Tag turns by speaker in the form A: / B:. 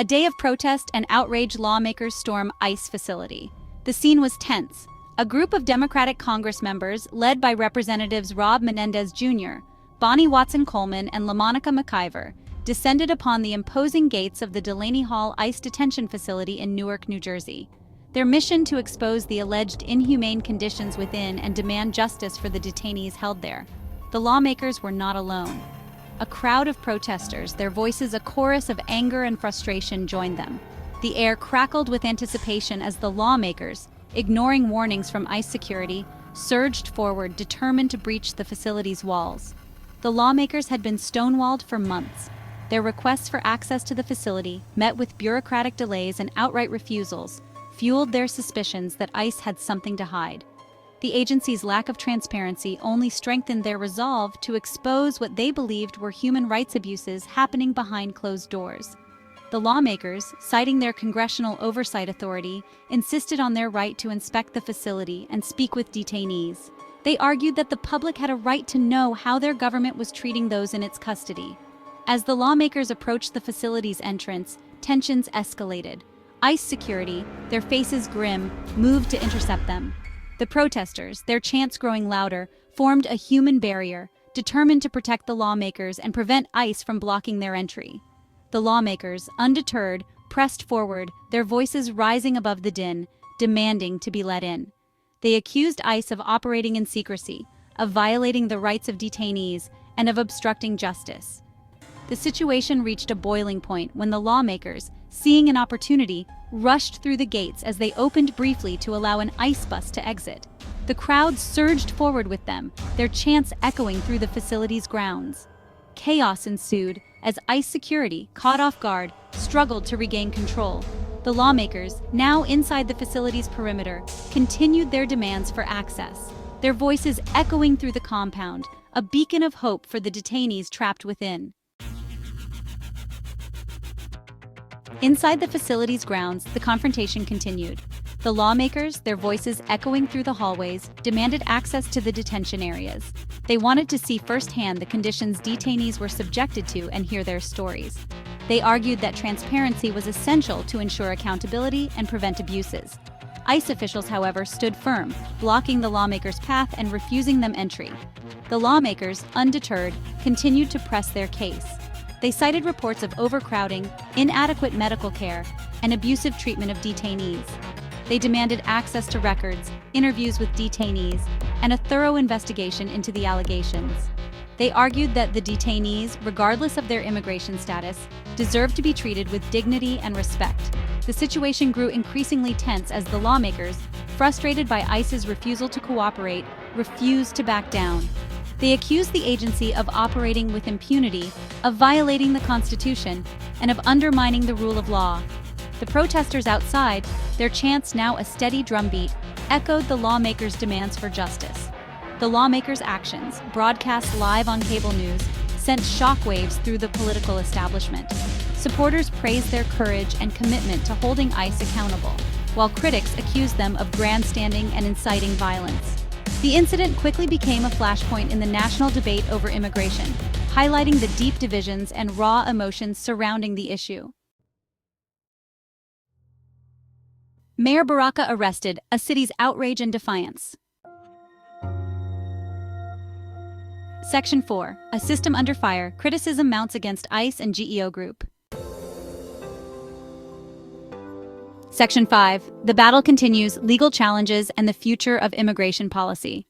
A: A day of protest and outrage. Lawmakers storm ICE facility. The scene was tense. A group of Democratic Congress members, led by Representatives Menendez Jr., Bonnie Watson Coleman, and Lamonica McIver, descended upon the imposing gates of the Delaney Hall ICE detention facility in Newark, New Jersey. Their mission to expose the alleged inhumane conditions within and demand justice for the detainees held there. The lawmakers were not alone. A crowd of protesters, their voices a chorus of anger and frustration, joined them. The air crackled with anticipation as the lawmakers, ignoring warnings from ICE security, surged forward, determined to breach the facility's walls. The lawmakers had been stonewalled for months. Their requests for access to the facility, met with bureaucratic delays and outright refusals, fueled their suspicions that ICE had something to hide. The agency's lack of transparency only strengthened their resolve to expose what they believed were human rights abuses happening behind closed doors. The lawmakers, citing their congressional oversight authority, insisted on their right to inspect the facility and speak with detainees. They argued that the public had a right to know how their government was treating those in its custody. As the lawmakers approached the facility's entrance, tensions escalated. ICE security, their faces grim, moved to intercept them. The protesters, their chants growing louder, formed a human barrier, determined to protect the lawmakers and prevent ICE from blocking their entry. The lawmakers, undeterred, pressed forward, their voices rising above the din, demanding to be let in. They accused ICE of operating in secrecy, of violating the rights of detainees, and of obstructing justice. The situation reached a boiling point when the lawmakers, seeing an opportunity, rushed through the gates as they opened briefly to allow an ICE bus to exit. The crowd surged forward with them, their chants echoing through the facility's grounds. Chaos ensued as ICE security, caught off guard, struggled to regain control. The lawmakers, now inside the facility's perimeter, continued their demands for access, their voices echoing through the compound, a beacon of hope for the detainees trapped within. Inside the facility's grounds, the confrontation continued. The lawmakers, their voices echoing through the hallways, demanded access to the detention areas. They wanted to see firsthand the conditions detainees were subjected to and hear their stories. They argued that transparency was essential to ensure accountability and prevent abuses. ICE officials, however, stood firm, blocking the lawmakers' path and refusing them entry. The lawmakers, undeterred, continued to press their case. They cited reports of overcrowding, inadequate medical care, and abusive treatment of detainees. They demanded access to records, interviews with detainees, and a thorough investigation into the allegations. They argued that the detainees, regardless of their immigration status, deserved to be treated with dignity and respect. The situation grew increasingly tense as the lawmakers, frustrated by ICE's refusal to cooperate, refused to back down. They accused the agency of operating with impunity, of violating the Constitution, and of undermining the rule of law. The protesters outside, their chants now a steady drumbeat, echoed the lawmakers' demands for justice. The lawmakers' actions, broadcast live on cable news, sent shockwaves through the political establishment. Supporters praised their courage and commitment to holding ICE accountable, while critics accused them of grandstanding and inciting violence. The incident quickly became a flashpoint in the national debate over immigration, highlighting the deep divisions and raw emotions surrounding the issue. Mayor Baraka arrested, a city's outrage and defiance. Section 4. A system under fire. Criticism mounts against ICE and GEO Group. Section 5. The battle continues, legal challenges and the future of immigration policy.